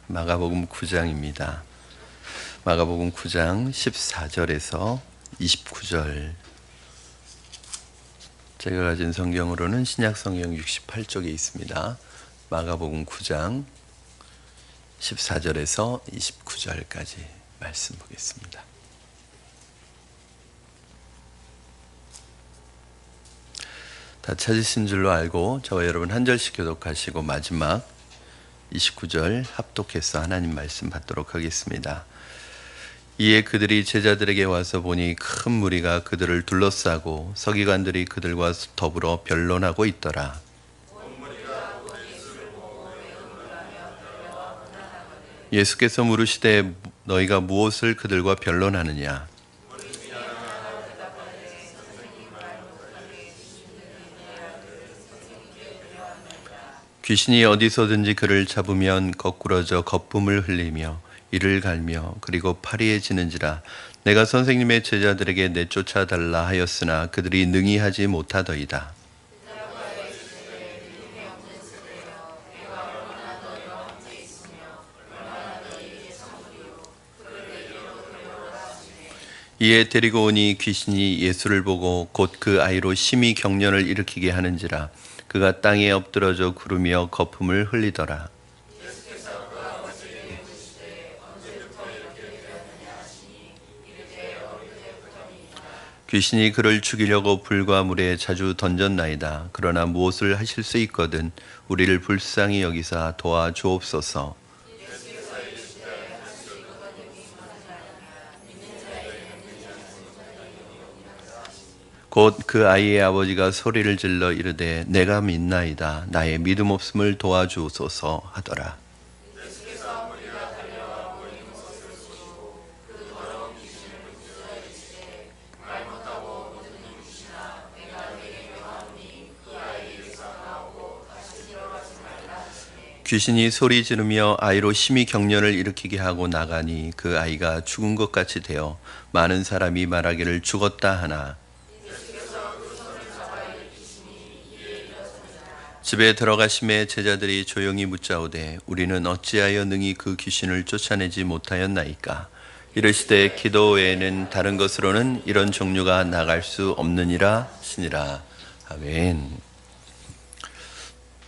마가복음 9장입니다. 마가복음 9장 14절에서 29절. 제가 가진 성경으로는 신약 성경 68쪽에 있습니다. 마가복음 9장 14절에서 29절까지 말씀 보겠습니다. 다 찾으신 줄로 알고 저와 여러분 한 절씩 교독하시고 마지막 29절 합독해서 하나님 말씀 받도록 하겠습니다. 이에 그들이 제자들에게 와서 보니 큰 무리가 그들을 둘러싸고 서기관들이 그들과 더불어 변론하고 있더라. 예수께서 물으시되 너희가 무엇을 그들과 변론하느냐? 귀신이 어디서든지 그를 잡으면 거꾸러져 거품을 흘리며 이를 갈며 그리고 파리해지는지라. 내가 선생님의 제자들에게 내쫓아 달라 하였으나 그들이 능히 하지 못하더이다. 이에 데리고 오니 귀신이 예수를 보고 곧 그 아이로 심히 경련을 일으키게 하는지라. 그가 땅에 엎드러져 구르며 거품을 흘리더라. 귀신이 그를 죽이려고 불과 물에 자주 던졌나이다. 그러나 무엇을 하실 수 있거든 우리를 불쌍히 여기사 도와주옵소서. 곧 그 아이의 아버지가 소리를 질러 이르되 내가 믿나이다. 나의 믿음 없음을 도와주소서 하더라. 귀신이 소리 지르며 아이로 심히 경련을 일으키게 하고 나가니 그 아이가 죽은 것 같이 되어 많은 사람이 말하기를 죽었다 하나. 집에 들어가심에 제자들이 조용히 묻자오되 우리는 어찌하여 능히 그 귀신을 쫓아내지 못하였나이까? 이르시되 기도 외에는 다른 것으로는 이런 종류가 나갈 수 없느니라 하시니라. 아멘.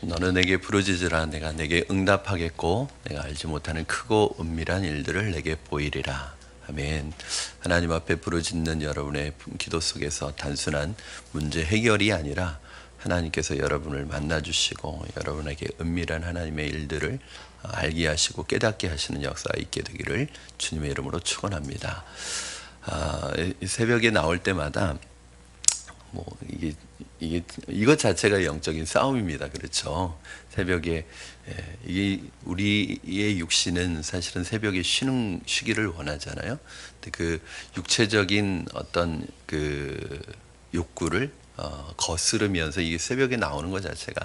너는 내게 부르짖으라. 내가 내게 응답하겠고 내가 알지 못하는 크고 은밀한 일들을 내게 보이리라. 아멘. 하나님 앞에 부르짖는 여러분의 기도 속에서 단순한 문제 해결이 아니라 하나님께서 여러분을 만나주시고 여러분에게 은밀한 하나님의 일들을 알게 하시고 깨닫게 하시는 역사가 있게 되기를 주님의 이름으로 축원합니다. 새벽에 나올 때마다 이것 자체가 영적인 싸움입니다. 그렇죠? 새벽에 이게 우리의 육신은 사실은 새벽에 쉬기를 원하잖아요. 근데 그 육체적인 어떤 그 욕구를 거스르면서 이게 새벽에 나오는 것 자체가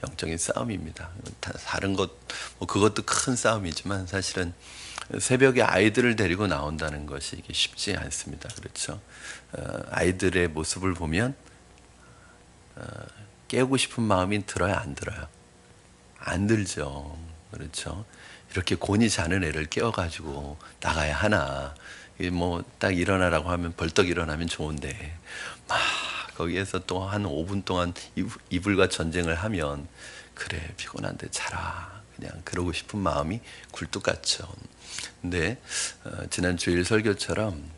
영적인 싸움입니다. 다른 것 그것도 큰 싸움이지만 사실은 새벽에 아이들을 데리고 나온다는 것이 이게 쉽지 않습니다. 그렇죠? 아이들의 모습을 보면 깨우고 싶은 마음이 들어요, 안 들어요? 안 들죠. 그렇죠? 이렇게 곤히 자는 애를 깨워가지고 나가야 하나? 딱 일어나라고 하면 벌떡 일어나면 좋은데 막 거기에서 또 한 5분 동안 이불과 전쟁을 하면 그래 피곤한데 자라 그냥 그러고 싶은 마음이 굴뚝 같죠. 근데 지난 주일 설교처럼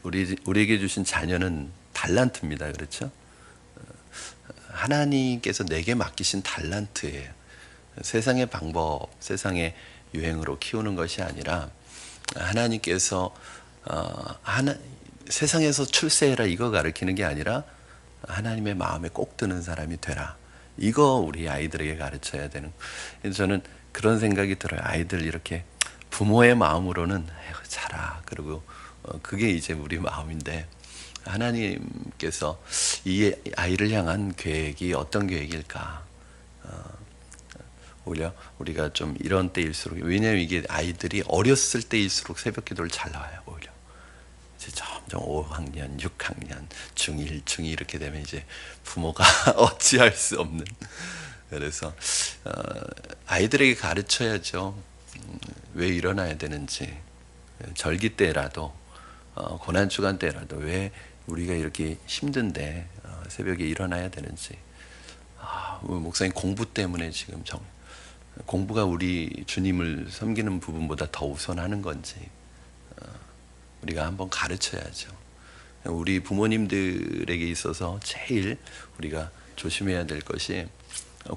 우리에게 주신 자녀는 달란트입니다. 그렇죠? 하나님께서 내게 맡기신 달란트예요. 세상의 방법, 세상의 유행으로 키우는 것이 아니라 하나님께서 세상에서 출세해라 이거 가르치는 게 아니라 하나님의 마음에 꼭 드는 사람이 되라. 이거 우리 아이들에게 가르쳐야 되는. 그래서 저는 그런 생각이 들어요. 아이들 이렇게 부모의 마음으로는 자라. 그리고 그게 이제 우리 마음인데 하나님께서 이 아이를 향한 계획이 어떤 계획일까? 오히려 우리가 좀 이런 때일수록 왜냐하면 이게 아이들이 어렸을 때일수록 새벽 기도를 잘 나와요. 오히려 이제 점점 5학년, 6학년, 중1, 중2 이렇게 되면 이제 부모가 어찌할 수 없는. 그래서 아이들에게 가르쳐야죠. 왜 일어나야 되는지, 절기 때라도 고난 주간 때라도 왜 우리가 이렇게 힘든데 새벽에 일어나야 되는지, 목사님 공부 때문에 지금 공부가 우리 주님을 섬기는 부분보다 더 우선하는 건지 우리가 한번 가르쳐야죠. 우리 부모님들에게 있어서 제일 우리가 조심해야 될 것이,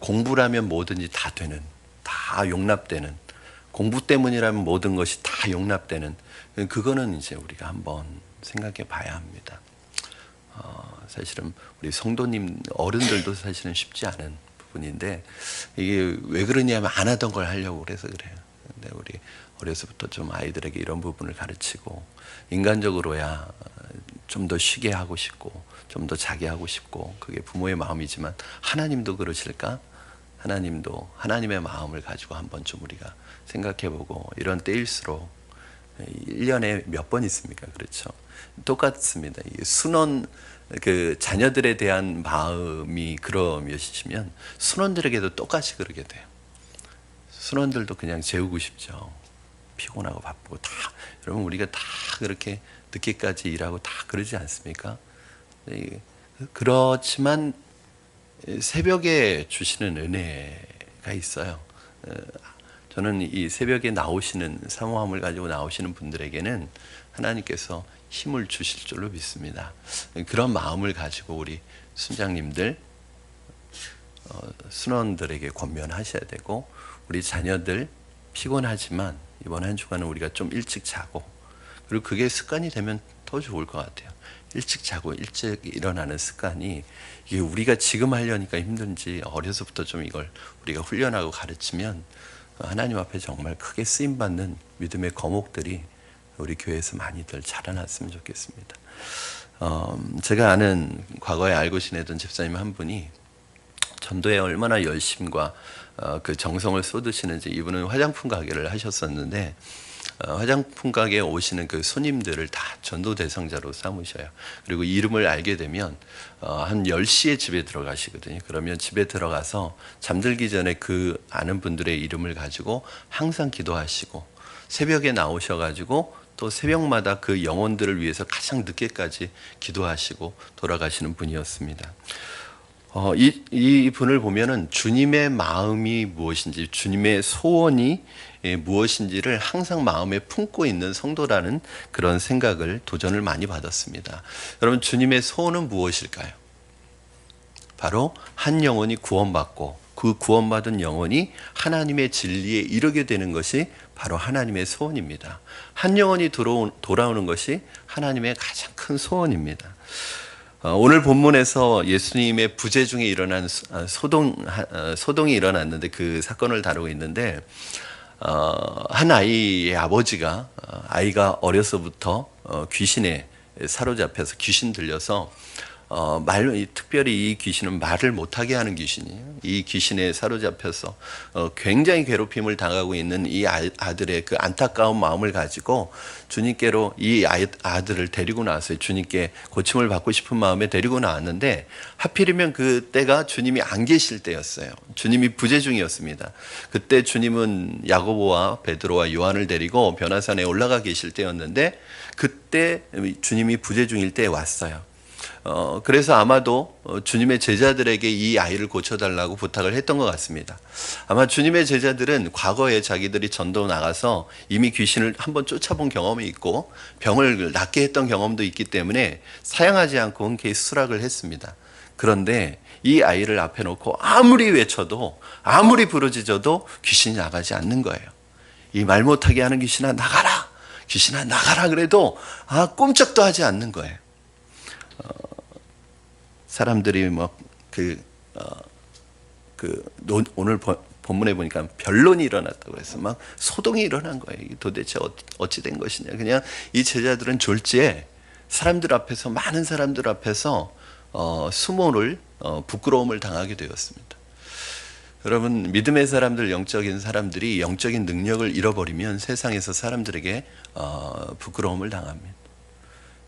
공부라면 뭐든지 다 되는, 다 용납되는, 공부 때문이라면 모든 것이 다 용납되는, 그거는 이제 우리가 한번 생각해 봐야 합니다. 사실은 우리 성도님 어른들도 사실은 쉽지 않은 부분인데, 이게 왜 그러냐면 안 하던 걸 하려고 그래서 그래요. 근데 우리 어려서부터 좀 아이들에게 이런 부분을 가르치고, 인간적으로야 좀 더 쉬게 하고 싶고 좀 더 자게 하고 싶고, 그게 부모의 마음이지만 하나님도 그러실까? 하나님도 하나님의 마음을 가지고 한번 좀 우리가 생각해보고, 이런 때일수록 1년에 몇 번 있습니까? 그렇죠. 똑같습니다. 순원, 자녀들에 대한 마음이 그러시면 순원들에게도 똑같이 그러게 돼요. 순원들도 그냥 재우고 싶죠. 피곤하고 바쁘고 다, 여러분 우리가 다 그렇게 늦게까지 일하고 다 그러지 않습니까? 그렇지만 새벽에 주시는 은혜가 있어요. 저는 이 새벽에 나오시는, 사모함을 가지고 나오시는 분들에게는 하나님께서 힘을 주실 줄로 믿습니다. 그런 마음을 가지고 우리 순장님들, 순원들에게 권면하셔야 되고, 우리 자녀들 피곤하지만 이번 한 주간은 우리가 좀 일찍 자고, 그리고 그게 습관이 되면 더 좋을 것 같아요. 일찍 자고 일찍 일어나는 습관이, 이게 우리가 지금 하려니까 힘든지 어려서부터 좀 이걸 우리가 훈련하고 가르치면 하나님 앞에 정말 크게 쓰임받는 믿음의 거목들이 우리 교회에서 많이들 자라났으면 좋겠습니다. 제가 아는, 과거에 알고 지내던 집사님 한 분이 전도에 얼마나 열심과 그 정성을 쏟으시는지, 이분은 화장품 가게를 하셨었는데 화장품 가게에 오시는 그 손님들을 다 전도 대상자로 삼으셔요. 그리고 이름을 알게 되면 한 10시에 집에 들어가시거든요. 그러면 집에 들어가서 잠들기 전에 그 아는 분들의 이름을 가지고 항상 기도하시고, 새벽에 나오셔가지고 또 새벽마다 그 영혼들을 위해서 가장 늦게까지 기도하시고 돌아가시는 분이었습니다. 이 분을 보면은 주님의 마음이 무엇인지, 주님의 소원이 무엇인지를 항상 마음에 품고 있는 성도라는 그런 생각을, 도전을 많이 받았습니다. 여러분, 주님의 소원은 무엇일까요? 바로 한 영혼이 구원받고 그 구원받은 영혼이 하나님의 진리에 이르게 되는 것이 바로 하나님의 소원입니다. 한 영혼이 돌아오는 것이 하나님의 가장 큰 소원입니다. 오늘 본문에서 예수님의 부재 중에 일어난 소동이 일어났는데, 그 사건을 다루고 있는데, 한 아이의 아버지가, 아이가 어려서부터 귀신에 사로잡혀서, 귀신 들려서 특별히 이 귀신은 말을 못하게 하는 귀신이에요. 이 귀신에 사로잡혀서 굉장히 괴롭힘을 당하고 있는 이 아들의 그 안타까운 마음을 가지고 주님께로 이 아들을 데리고 나왔어요. 주님께 고침을 받고 싶은 마음에 데리고 나왔는데, 하필이면 그때가 주님이 안 계실 때였어요. 주님이 부재 중이었습니다. 그때 주님은 야고보와 베드로와 요한을 데리고 변화산에 올라가 계실 때였는데, 그때 주님이 부재 중일 때에 왔어요. 그래서 아마도 주님의 제자들에게 이 아이를 고쳐달라고 부탁을 했던 것 같습니다. 아마 주님의 제자들은 과거에 자기들이 전도 나가서 이미 귀신을 한번 쫓아본 경험이 있고 병을 낫게 했던 경험도 있기 때문에 사양하지 않고 흔쾌히 수락을 했습니다. 그런데 이 아이를 앞에 놓고 아무리 외쳐도, 아무리 부르짖어도 귀신이 나가지 않는 거예요. 이 말 못하게 하는 귀신아 나가라! 귀신아 나가라! 그래도 꼼짝도 하지 않는 거예요. 사람들이 오늘 본문에 보니까 변론이 일어났다고 해서 막 소동이 일어난 거예요. 도대체 어찌 된 것이냐. 그냥 이 제자들은 졸지에 사람들 앞에서, 많은 사람들 앞에서 수모를, 부끄러움을 당하게 되었습니다. 여러분, 믿음의 사람들, 영적인 사람들이 영적인 능력을 잃어버리면 세상에서 사람들에게 부끄러움을 당합니다.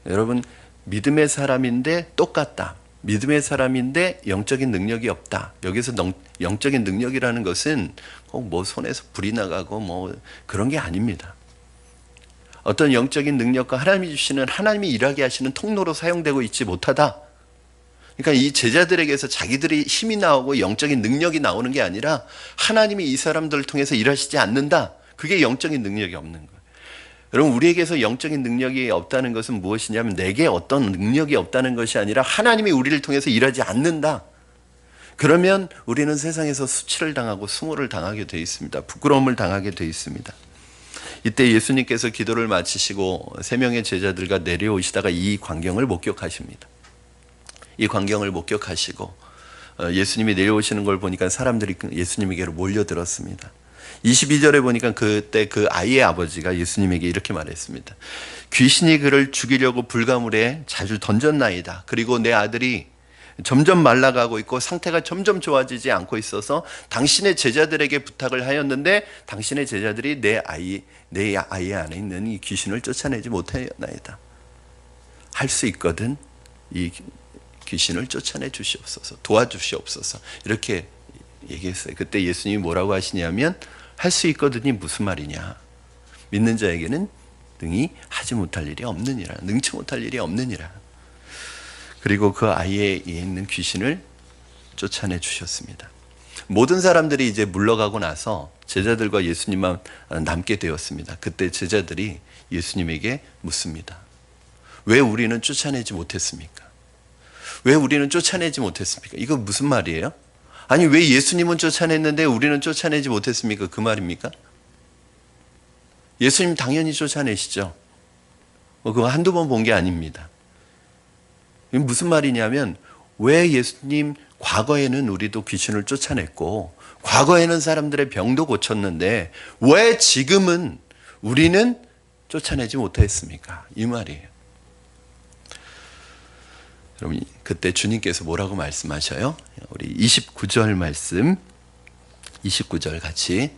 여러분, 믿음의 사람인데 똑같다. 믿음의 사람인데 영적인 능력이 없다. 여기서 영적인 능력이라는 것은 꼭 뭐 손에서 불이 나가고 뭐 그런 게 아닙니다. 어떤 영적인 능력과 하나님이 주시는, 하나님이 일하게 하시는 통로로 사용되고 있지 못하다. 그러니까 이 제자들에게서 자기들이 힘이 나오고 영적인 능력이 나오는 게 아니라 하나님이 이 사람들을 통해서 일하시지 않는다. 그게 영적인 능력이 없는 거예요. 여러분, 우리에게서 영적인 능력이 없다는 것은 무엇이냐면 내게 어떤 능력이 없다는 것이 아니라 하나님이 우리를 통해서 일하지 않는다. 그러면 우리는 세상에서 수치를 당하고 수모를 당하게 되어 있습니다. 부끄러움을 당하게 되어 있습니다. 이때 예수님께서 기도를 마치시고 3명의 제자들과 내려오시다가 이 광경을 목격하십니다. 이 광경을 목격하시고 예수님이 내려오시는 걸 보니까 사람들이 예수님에게로 몰려들었습니다. 22절에 보니까 그때 그 아이의 아버지가 예수님에게 이렇게 말했습니다. 귀신이 그를 죽이려고 불가물에 자주 던졌나이다. 그리고 내 아들이 점점 말라가고 있고 상태가 점점 좋아지지 않고 있어서 당신의 제자들에게 부탁을 하였는데 당신의 제자들이 내 아이 안에 있는 이 귀신을 쫓아내지 못하였나이다. 할 수 있거든. 이 귀신을 쫓아내 주시옵소서. 도와주시옵소서. 이렇게 얘기했어요. 그때 예수님이 뭐라고 하시냐면 할 수 있거든이 무슨 말이냐. 믿는 자에게는 능히 하지 못할 일이 없느니라. 능치 못할 일이 없느니라. 그리고 그 아이에 있는 귀신을 쫓아내 주셨습니다. 모든 사람들이 이제 물러가고 나서 제자들과 예수님만 남게 되었습니다. 그때 제자들이 예수님에게 묻습니다. 왜 우리는 쫓아내지 못했습니까? 왜 우리는 쫓아내지 못했습니까? 이거 무슨 말이에요? 아니, 왜 예수님은 쫓아냈는데 우리는 쫓아내지 못했습니까? 그 말입니까? 예수님 당연히 쫓아내시죠. 그거 한두 번 본 게 아닙니다. 무슨 말이냐면 왜 예수님 과거에는 우리도 귀신을 쫓아냈고 과거에는 사람들의 병도 고쳤는데 왜 지금은 우리는 쫓아내지 못했습니까? 이 말이에요. 여러분, 그때 주님께서 뭐라고 말씀하셔요? 우리 29절 말씀, 29절 같이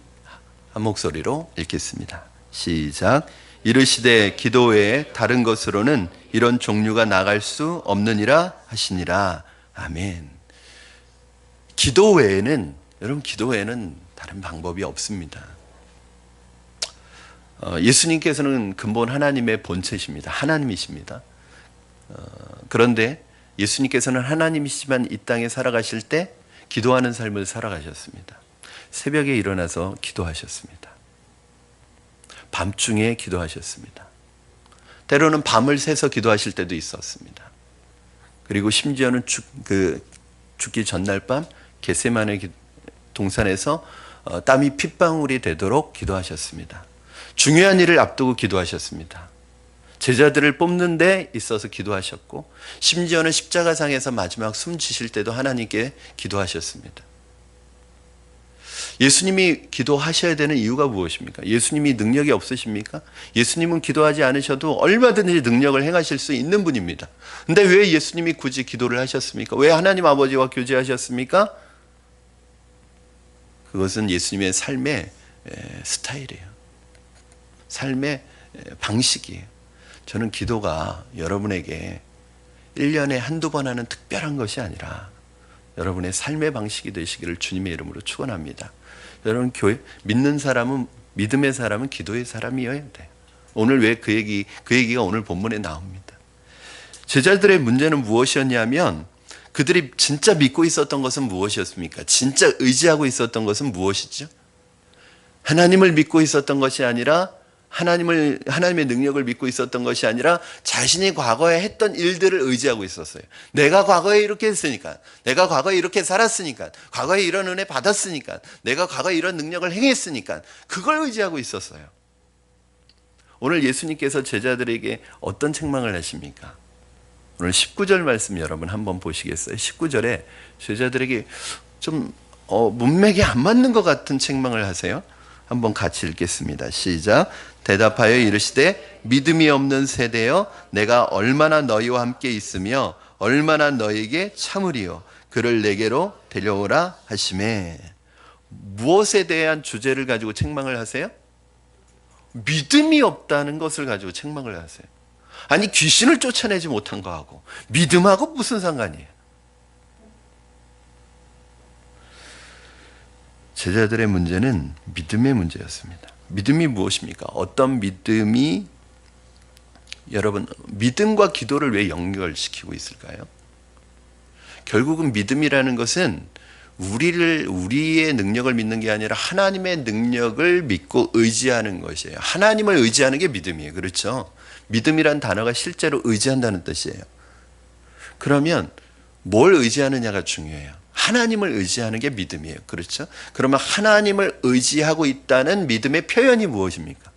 한 목소리로 읽겠습니다. 시작. 이르시되 기도 외에 다른 것으로는 이런 종류가 나갈 수 없느니라 하시니라. 아멘. 기도 외에는, 여러분, 기도 외에는 다른 방법이 없습니다. 예수님께서는 근본 하나님의 본체십니다. 하나님이십니다. 그런데 예수님께서는 하나님이시지만 이 땅에 살아가실 때 기도하는 삶을 살아가셨습니다. 새벽에 일어나서 기도하셨습니다. 밤중에 기도하셨습니다. 때로는 밤을 새서 기도하실 때도 있었습니다. 그리고 심지어는 죽기 전날 밤 겟세마네 동산에서 땀이 핏방울이 되도록 기도하셨습니다. 중요한 일을 앞두고 기도하셨습니다. 제자들을 뽑는 데 있어서 기도하셨고 심지어는 십자가상에서 마지막 숨 쉬실 때도 하나님께 기도하셨습니다. 예수님이 기도하셔야 되는 이유가 무엇입니까? 예수님이 능력이 없으십니까? 예수님은 기도하지 않으셔도 얼마든지 능력을 행하실 수 있는 분입니다. 근데 왜 예수님이 굳이 기도를 하셨습니까? 왜 하나님 아버지와 교제하셨습니까? 그것은 예수님의 삶의 스타일이에요. 삶의 방식이에요. 저는 기도가 여러분에게 1년에 한두 번 하는 특별한 것이 아니라 여러분의 삶의 방식이 되시기를 주님의 이름으로 축원합니다. 여러분, 믿는 사람은, 믿음의 사람은 기도의 사람이어야 돼요. 오늘 왜 그 얘기가 오늘 본문에 나옵니다. 제자들의 문제는 무엇이었냐면 그들이 진짜 믿고 있었던 것은 무엇이었습니까? 진짜 의지하고 있었던 것은 무엇이죠? 하나님을 믿고 있었던 것이 아니라 하나님의 능력을 믿고 있었던 것이 아니라 자신이 과거에 했던 일들을 의지하고 있었어요. 내가 과거에 이렇게 했으니까, 내가 과거에 이렇게 살았으니까, 과거에 이런 은혜 받았으니까, 내가 과거에 이런 능력을 행했으니까 그걸 의지하고 있었어요. 오늘 예수님께서 제자들에게 어떤 책망을 하십니까? 오늘 19절 말씀 여러분 한번 보시겠어요? 19절에 제자들에게 좀 문맥이 안 맞는 것 같은 책망을 하세요. 한번 같이 읽겠습니다. 시작. 대답하여 이르시되 믿음이 없는 세대여 내가 얼마나 너희와 함께 있으며 얼마나 너희에게 참으리요 그를 내게로 데려오라 하시매. 무엇에 대한 주제를 가지고 책망을 하세요? 믿음이 없다는 것을 가지고 책망을 하세요. 아니, 귀신을 쫓아내지 못한 거하고 믿음하고 무슨 상관이에요? 제자들의 문제는 믿음의 문제였습니다. 믿음이 무엇입니까? 어떤 믿음이, 여러분, 믿음과 기도를 왜 연결시키고 있을까요? 결국은 믿음이라는 것은 우리의 능력을 믿는 게 아니라 하나님의 능력을 믿고 의지하는 것이에요. 하나님을 의지하는 게 믿음이에요. 그렇죠? 믿음이란 단어가 실제로 의지한다는 뜻이에요. 그러면 뭘 의지하느냐가 중요해요. 하나님을 의지하는 게 믿음이에요. 그렇죠? 그러면 하나님을 의지하고 있다는 믿음의 표현이 무엇입니까?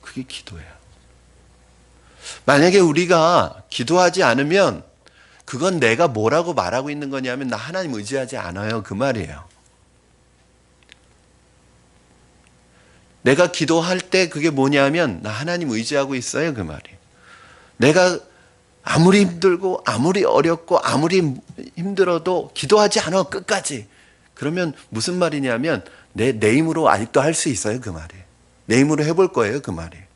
그게 기도예요. 만약에 우리가 기도하지 않으면 그건 내가 뭐라고 말하고 있는 거냐면 나 하나님 의지하지 않아요. 그 말이에요. 내가 기도할 때 그게 뭐냐면 나 하나님 의지하고 있어요. 그 말이에요. 내가 아무리 힘들고 아무리 어렵고 아무리 힘들어도 기도하지 않아 끝까지. 그러면 무슨 말이냐면 내 힘으로 아직도 할 수 있어요. 그 말이에요. 내 힘으로 해볼 거예요. 그 말이에요.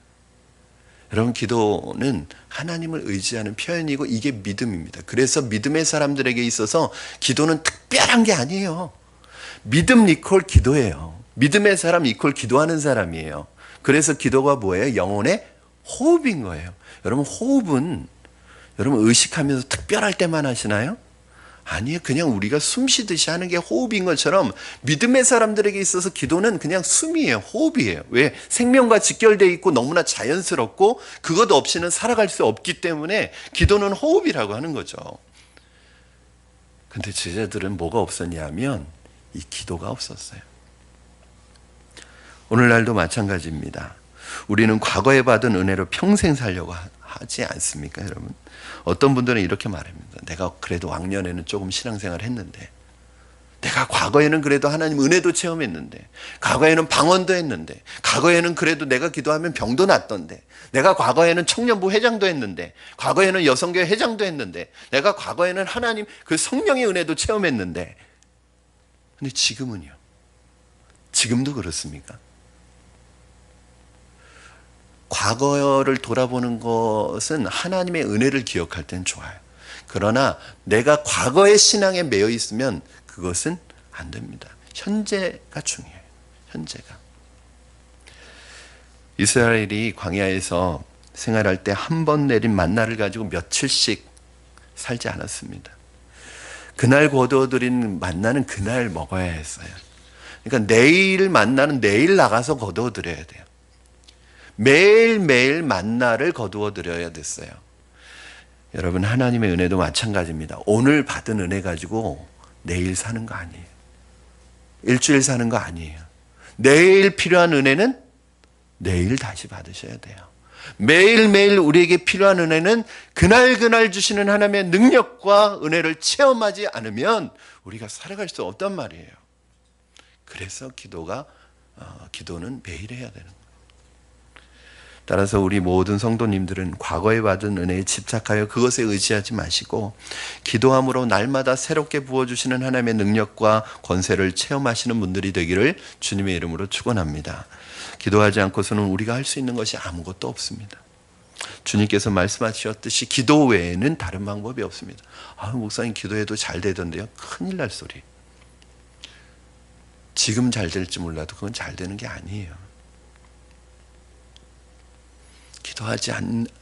여러분, 기도는 하나님을 의지하는 표현이고 이게 믿음입니다. 그래서 믿음의 사람들에게 있어서 기도는 특별한 게 아니에요. 믿음 이퀄 기도예요. 믿음의 사람 이퀄 기도하는 사람이에요. 그래서 기도가 뭐예요? 영혼의 호흡인 거예요. 여러분, 호흡은 여러분 의식하면서 특별할 때만 하시나요? 아니에요. 그냥 우리가 숨 쉬듯이 하는 게 호흡인 것처럼 믿음의 사람들에게 있어서 기도는 그냥 숨이에요. 호흡이에요. 왜? 생명과 직결되어 있고 너무나 자연스럽고 그것 없이는 살아갈 수 없기 때문에 기도는 호흡이라고 하는 거죠. 근데 제자들은 뭐가 없었냐면 이 기도가 없었어요. 오늘날도 마찬가지입니다. 우리는 과거에 받은 은혜로 평생 살려고 하지 않습니까, 여러분? 어떤 분들은 이렇게 말합니다. 내가 그래도 왕년에는 조금 신앙생활 했는데, 내가 과거에는 그래도 하나님 은혜도 체험했는데, 과거에는 방언도 했는데, 과거에는 그래도 내가 기도하면 병도 낫던데, 내가 과거에는 청년부 회장도 했는데, 과거에는 여성교회 회장도 했는데, 내가 과거에는 하나님 그 성령의 은혜도 체험했는데, 근데 지금은요? 지금도 그렇습니까? 과거를 돌아보는 것은 하나님의 은혜를 기억할 땐 좋아요. 그러나 내가 과거의 신앙에 매여 있으면 그것은 안 됩니다. 현재가 중요해요. 현재가. 이스라엘이 광야에서 생활할 때 한 번 내린 만나를 가지고 며칠씩 살지 않았습니다. 그날 거두어들인 만나는 그날 먹어야 했어요. 그러니까 내일 만나는 내일 나가서 거두어들여야 돼요. 매일매일 만나를 거두어 드려야 됐어요. 여러분, 하나님의 은혜도 마찬가지입니다. 오늘 받은 은혜 가지고 내일 사는 거 아니에요. 일주일 사는 거 아니에요. 내일 필요한 은혜는 내일 다시 받으셔야 돼요. 매일매일 우리에게 필요한 은혜는 그날 주시는 하나님의 능력과 은혜를 체험하지 않으면 우리가 살아갈 수 없단 말이에요. 그래서 기도는 매일 해야 되는 거예요. 따라서 우리 모든 성도님들은 과거에 받은 은혜에 집착하여 그것에 의지하지 마시고 기도함으로 날마다 새롭게 부어주시는 하나님의 능력과 권세를 체험하시는 분들이 되기를 주님의 이름으로 축원합니다. 기도하지 않고서는 우리가 할 수 있는 것이 아무것도 없습니다. 주님께서 말씀하셨듯이 기도 외에는 다른 방법이 없습니다. 목사님 기도해도 잘 되던데요. 큰일 날 소리. 지금 잘 될지 몰라도 그건 잘 되는 게 아니에요.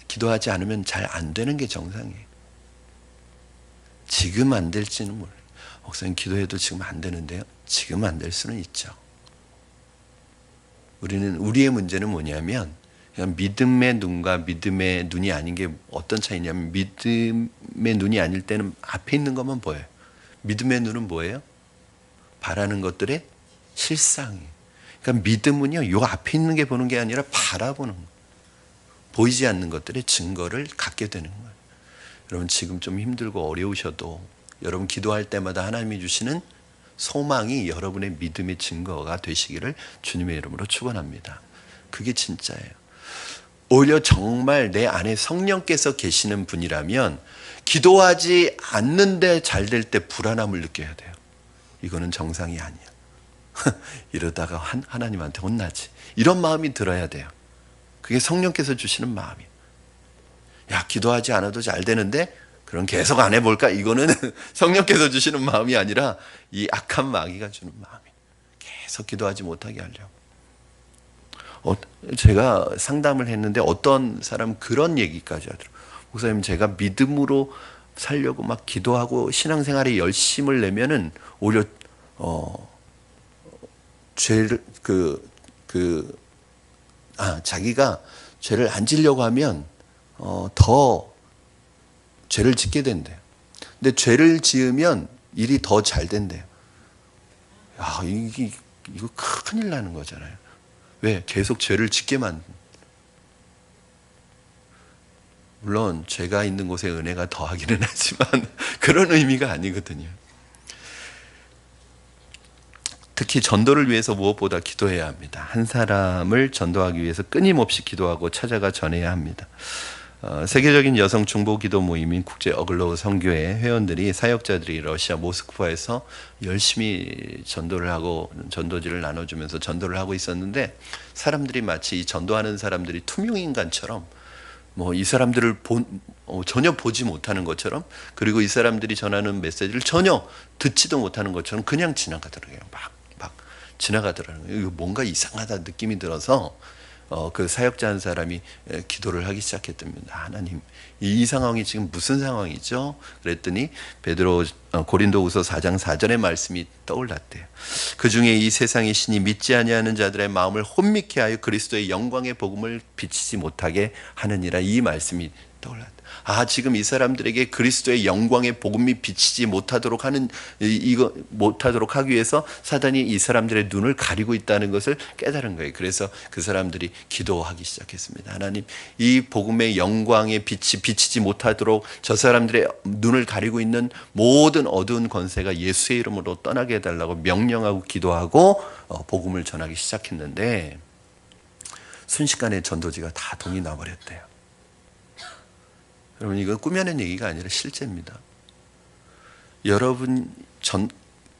기도하지 않으면 잘 안 되는 게 정상이에요. 지금 안 될지는 몰라요. 목사님 기도해도 지금 안 되는데요. 지금 안 될 수는 있죠. 우리의 문제는 뭐냐면 그냥 믿음의 눈과 믿음의 눈이 아닌 게 어떤 차이냐면 믿음의 눈이 아닐 때는 앞에 있는 것만 보여요. 믿음의 눈은 뭐예요? 바라는 것들의 실상이에요. 그러니까 믿음은요, 요 앞에 있는 게 보는 게 아니라 바라보는 거예요. 보이지 않는 것들의 증거를 갖게 되는 거예요. 여러분, 지금 좀 힘들고 어려우셔도 여러분 기도할 때마다 하나님이 주시는 소망이 여러분의 믿음의 증거가 되시기를 주님의 이름으로 축원합니다. 그게 진짜예요. 오히려 정말 내 안에 성령께서 계시는 분이라면 기도하지 않는데 잘 될 때 불안함을 느껴야 돼요. 이거는 정상이 아니야. 이러다가 하나님한테 혼나지. 이런 마음이 들어야 돼요. 그게 성령께서 주시는 마음이에요. 야, 기도하지 않아도 잘 되는데 그럼 계속 안 해볼까? 이거는 성령께서 주시는 마음이 아니라 이 악한 마귀가 주는 마음이에요. 계속 기도하지 못하게 하려고. 제가 상담을 했는데 어떤 사람 그런 얘기까지 하더라고요. 목사님, 제가 믿음으로 살려고 막 기도하고 신앙생활에 열심을 내면은 오히려 죄를 자기가 죄를 안 지려고 하면 더 죄를 짓게 된대요. 근데 죄를 지으면 일이 더 잘 된대요. 야, 이거 큰일 나는 거잖아요. 왜? 계속 죄를 짓게 만든. 물론 죄가 있는 곳에 은혜가 더하기는 하지만 그런 의미가 아니거든요. 특히 전도를 위해서 무엇보다 기도해야 합니다. 한 사람을 전도하기 위해서 끊임없이 기도하고 찾아가 전해야 합니다. 세계적인 여성 중보 기도 모임인 국제 어글로우 선교회 회원들이, 사역자들이 러시아 모스크바에서 열심히 전도를 하고 전도지를 나눠주면서 전도를 하고 있었는데, 사람들이 마치 이 전도하는 사람들이 투명인간처럼 이 사람들을 전혀 보지 못하는 것처럼, 그리고 이 사람들이 전하는 메시지를 전혀 듣지도 못하는 것처럼 그냥 지나가더라고요. 막 지나가더라고요. 이거 뭔가 이상하다 느낌이 들어서 그 사역자 한 사람이 기도를 하기 시작했답니다. 하나님, 이 상황이 지금 무슨 상황이죠? 그랬더니 베드로 고린도후서 4장 4절의 말씀이 떠올랐대요. 그 중에 이 세상의 신이 믿지 아니하는 자들의 마음을 혼미케 하여 그리스도의 영광의 복음을 비치지 못하게 하느니라. 이 말씀이 떠올랐다. 지금 이 사람들에게 그리스도의 영광의 복음이 비치지 못하도록 못하도록 하기 위해서 사단이 이 사람들의 눈을 가리고 있다는 것을 깨달은 거예요. 그래서 그 사람들이 기도하기 시작했습니다. 하나님, 이 복음의 영광의 빛이 비치지 못하도록 저 사람들의 눈을 가리고 있는 모든 어두운 권세가 예수의 이름으로 떠나게 해달라고 명령하고 기도하고 복음을 전하기 시작했는데, 순식간에 전도지가 다 동이 나버렸대요. 여러분, 이건 꾸며낸 얘기가 아니라 실제입니다. 여러분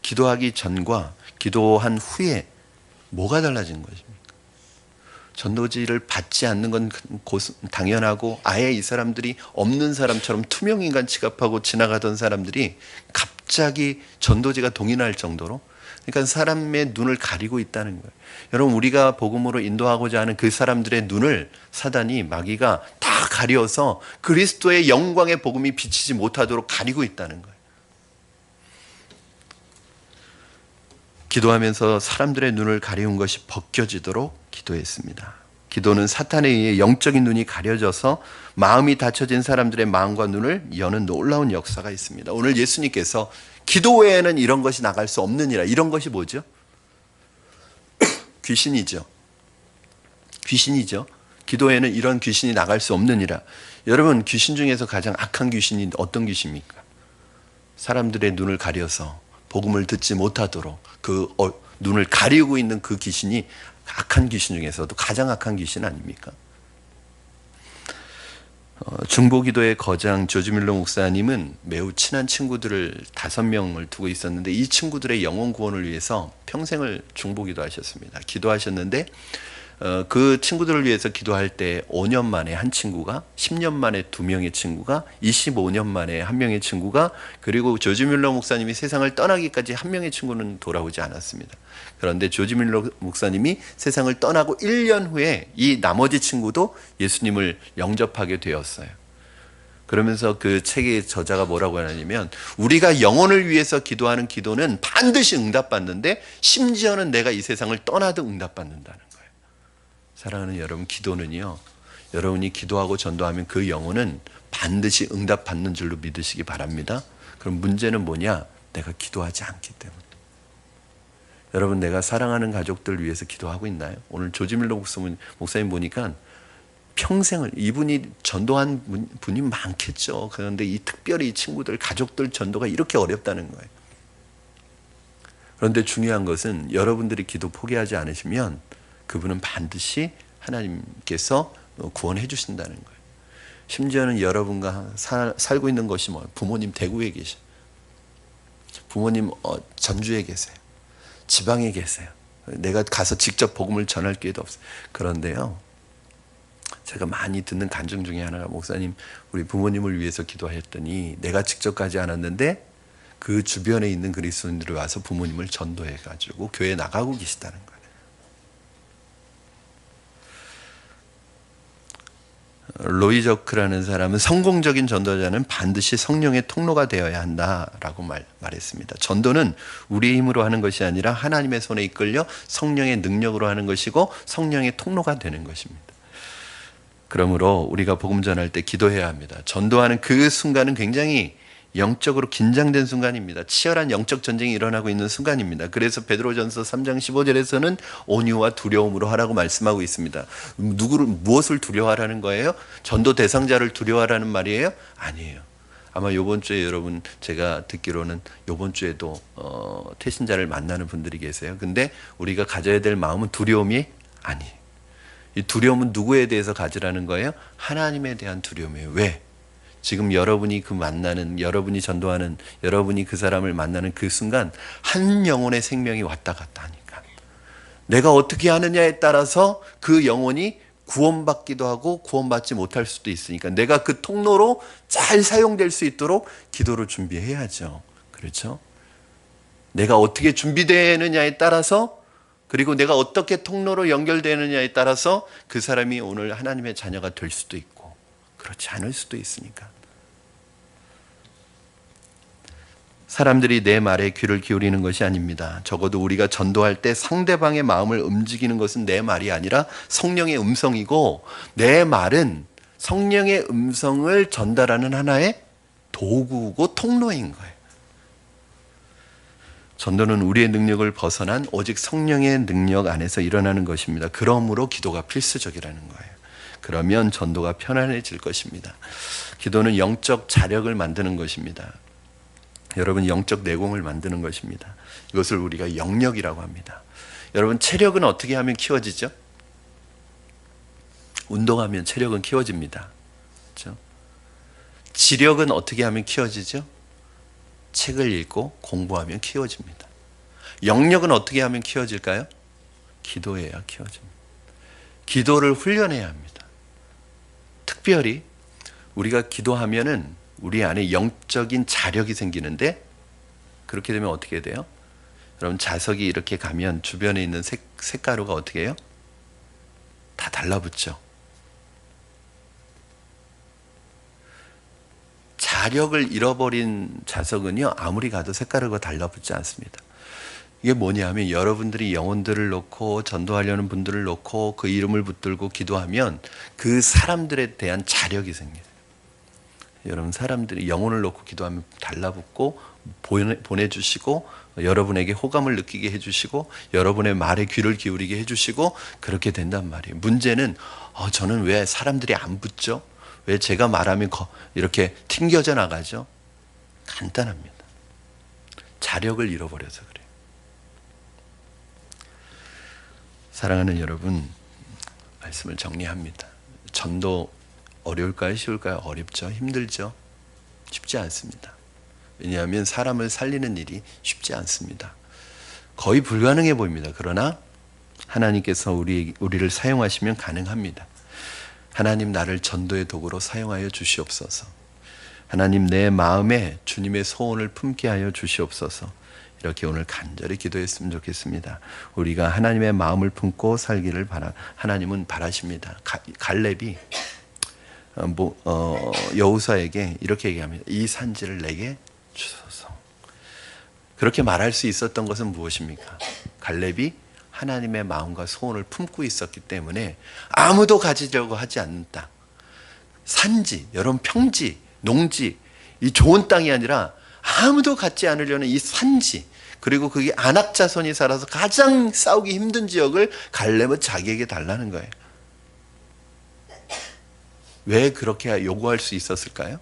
기도하기 전과 기도한 후에 뭐가 달라진 것입니까? 전도지를 받지 않는 건 당연하고, 아예 이 사람들이 없는 사람처럼 투명인간 취급하고 지나가던 사람들이 갑자기 전도지가 동의할 정도로, 그러니까 사람의 눈을 가리고 있다는 거예요. 여러분, 우리가 복음으로 인도하고자 하는 그 사람들의 눈을 사단이, 마귀가 다 가려서 그리스도의 영광의 복음이 비치지 못하도록 가리고 있다는 거예요. 기도하면서 사람들의 눈을 가리운 것이 벗겨지도록 기도했습니다. 기도는 사탄에 의해 영적인 눈이 가려져서 마음이 닫혀진 사람들의 마음과 눈을 여는 놀라운 역사가 있습니다. 오늘 예수님께서 기도 외에는 이런 것이 나갈 수 없느니라. 이런 것이 뭐죠? 귀신이죠. 귀신이죠. 기도에는 이런 귀신이 나갈 수 없느니라. 여러분, 귀신 중에서 가장 악한 귀신이 어떤 귀신입니까? 사람들의 눈을 가려서 복음을 듣지 못하도록 그 눈을 가리고 있는 그 귀신이 악한 귀신 중에서도 가장 악한 귀신 아닙니까? 중보기도의 거장 조지 밀러 목사님은 매우 친한 친구들을 5명을 두고 있었는데, 이 친구들의 영혼 구원을 위해서 평생을 중보기도 하셨습니다. 기도하셨는데 그 친구들을 위해서 기도할 때 5년 만에 한 친구가, 10년 만에 2명의 친구가, 25년 만에 1명의 친구가, 그리고 조지 밀러 목사님이 세상을 떠나기까지 1명의 친구는 돌아오지 않았습니다. 그런데 조지 밀러 목사님이 세상을 떠나고 1년 후에 이 나머지 친구도 예수님을 영접하게 되었어요. 그러면서 그 책의 저자가 뭐라고 하냐면, 우리가 영혼을 위해서 기도하는 기도는 반드시 응답받는데, 심지어는 내가 이 세상을 떠나도 응답받는다는 거예요. 사랑하는 여러분, 기도는요, 여러분이 기도하고 전도하면 그 영혼은 반드시 응답받는 줄로 믿으시기 바랍니다. 그럼 문제는 뭐냐? 내가 기도하지 않기 때문에. 여러분, 내가 사랑하는 가족들 위해서 기도하고 있나요? 오늘 조지 밀러 목사님 보니까 평생을, 이분이 전도한 분이 많겠죠. 그런데 특별히 이 친구들, 가족들 전도가 이렇게 어렵다는 거예요. 그런데 중요한 것은 여러분들이 기도 포기하지 않으시면 그분은 반드시 하나님께서 구원해 주신다는 거예요. 심지어는 여러분과 살고 있는 것이 부모님 대구에 계셔, 부모님 전주에 계세요, 지방에 계세요. 내가 가서 직접 복음을 전할 기회도 없어요. 그런데요, 제가 많이 듣는 간증 중에 하나가, 목사님, 우리 부모님을 위해서 기도했더니 내가 직접 가지 않았는데 그 주변에 있는 그리스도인들이 와서 부모님을 전도해가지고 교회 나가고 계시다는 거예요. 로이 저크라는 사람은 성공적인 전도자는 반드시 성령의 통로가 되어야 한다라고 말했습니다. 전도는 우리의 힘으로 하는 것이 아니라 하나님의 손에 이끌려 성령의 능력으로 하는 것이고 성령의 통로가 되는 것입니다. 그러므로 우리가 복음 전할 때 기도해야 합니다. 전도하는 그 순간은 굉장히 영적으로 긴장된 순간입니다. 치열한 영적 전쟁이 일어나고 있는 순간입니다. 그래서 베드로전서 3장 15절에서는 온유와 두려움으로 하라고 말씀하고 있습니다. 무엇을 두려워하라는 거예요? 전도 대상자를 두려워하라는 말이에요? 아니에요. 아마 이번 주에 여러분, 제가 듣기로는 이번 주에도 태신자를 만나는 분들이 계세요. 근데 우리가 가져야 될 마음은 두려움이 아니에요. 이 두려움은 누구에 대해서 가지라는 거예요? 하나님에 대한 두려움이에요. 왜? 지금 여러분이 여러분이 전도하는, 여러분이 그 사람을 만나는 그 순간 한 영혼의 생명이 왔다 갔다 하니까 내가 어떻게 하느냐에 따라서 그 영혼이 구원받기도 하고 구원받지 못할 수도 있으니까 내가 그 통로로 잘 사용될 수 있도록 기도를 준비해야죠. 그렇죠? 내가 어떻게 준비되느냐에 따라서, 그리고 내가 어떻게 통로로 연결되느냐에 따라서 그 사람이 오늘 하나님의 자녀가 될 수도 있고 그렇지 않을 수도 있으니까. 사람들이 내 말에 귀를 기울이는 것이 아닙니다. 적어도 우리가 전도할 때 상대방의 마음을 움직이는 것은 내 말이 아니라 성령의 음성이고, 내 말은 성령의 음성을 전달하는 하나의 도구고 통로인 거예요. 전도는 우리의 능력을 벗어난 오직 성령의 능력 안에서 일어나는 것입니다. 그러므로 기도가 필수적이라는 거예요. 그러면 전도가 편안해질 것입니다. 기도는 영적 자력을 만드는 것입니다. 여러분, 영적 내공을 만드는 것입니다. 이것을 우리가 영력이라고 합니다. 여러분, 체력은 어떻게 하면 키워지죠? 운동하면 체력은 키워집니다. 그렇죠? 지력은 어떻게 하면 키워지죠? 책을 읽고 공부하면 키워집니다. 영력은 어떻게 하면 키워질까요? 기도해야 키워집니다. 기도를 훈련해야 합니다. 특별히 우리가 기도하면은 우리 안에 영적인 자력이 생기는데, 그렇게 되면 어떻게 돼요? 여러분, 자석이 이렇게 가면 주변에 있는 색가루가 어떻게 해요? 다 달라붙죠. 자력을 잃어버린 자석은요, 아무리 가도 색가루가 달라붙지 않습니다. 이게 뭐냐면, 여러분들이 영혼들을 놓고 전도하려는 분들을 놓고 그 이름을 붙들고 기도하면 그 사람들에 대한 자력이 생겨요. 여러분, 사람들이 영혼을 놓고 기도하면 달라붙고 보내주시고 여러분에게 호감을 느끼게 해주시고 여러분의 말에 귀를 기울이게 해주시고 그렇게 된단 말이에요. 문제는 저는 왜 사람들이 안 붙죠? 왜 제가 말하면 이렇게 튕겨져 나가죠? 간단합니다. 자력을 잃어버려서 그래요. 사랑하는 여러분, 말씀을 정리합니다. 전도 어려울까요? 쉬울까요? 어렵죠. 힘들죠. 쉽지 않습니다. 왜냐하면 사람을 살리는 일이 쉽지 않습니다. 거의 불가능해 보입니다. 그러나 하나님께서 우리를 사용하시면 가능합니다. 하나님, 나를 전도의 도구로 사용하여 주시옵소서. 하나님, 내 마음에 주님의 소원을 품게 하여 주시옵소서. 이렇게 오늘 간절히 기도했으면 좋겠습니다. 우리가 하나님의 마음을 품고 살기를 하나님은 바라십니다. 갈렙이 여호수아에게 이렇게 얘기합니다. 이 산지를 내게 주소서. 그렇게 말할 수 있었던 것은 무엇입니까? 갈렙이 하나님의 마음과 소원을 품고 있었기 때문에 아무도 가지려고 하지 않는 땅, 산지, 여러분, 평지, 농지, 이 좋은 땅이 아니라 아무도 갖지 않으려는 이 산지, 그리고 그게 안악 자손이 살아서 가장 싸우기 힘든 지역을 갈렙은 자기에게 달라는 거예요. 왜 그렇게 요구할 수 있었을까요?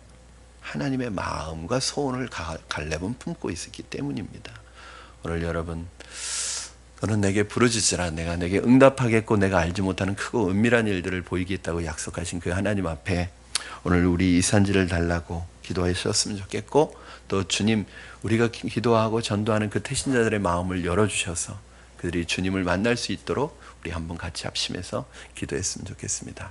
하나님의 마음과 소원을 갈렙은 품고 있었기 때문입니다. 오늘 여러분, 너는 내게 부르짖으라. 내가 내게 응답하겠고 내가 알지 못하는 크고 은밀한 일들을 보이겠다고 약속하신 그 하나님 앞에 오늘 우리 이 산지를 달라고 기도하셨으면 좋겠고, 또 주님, 우리가 기도하고 전도하는 그 태신자들의 마음을 열어주셔서 그들이 주님을 만날 수 있도록 우리 한번 같이 합심해서 기도했으면 좋겠습니다.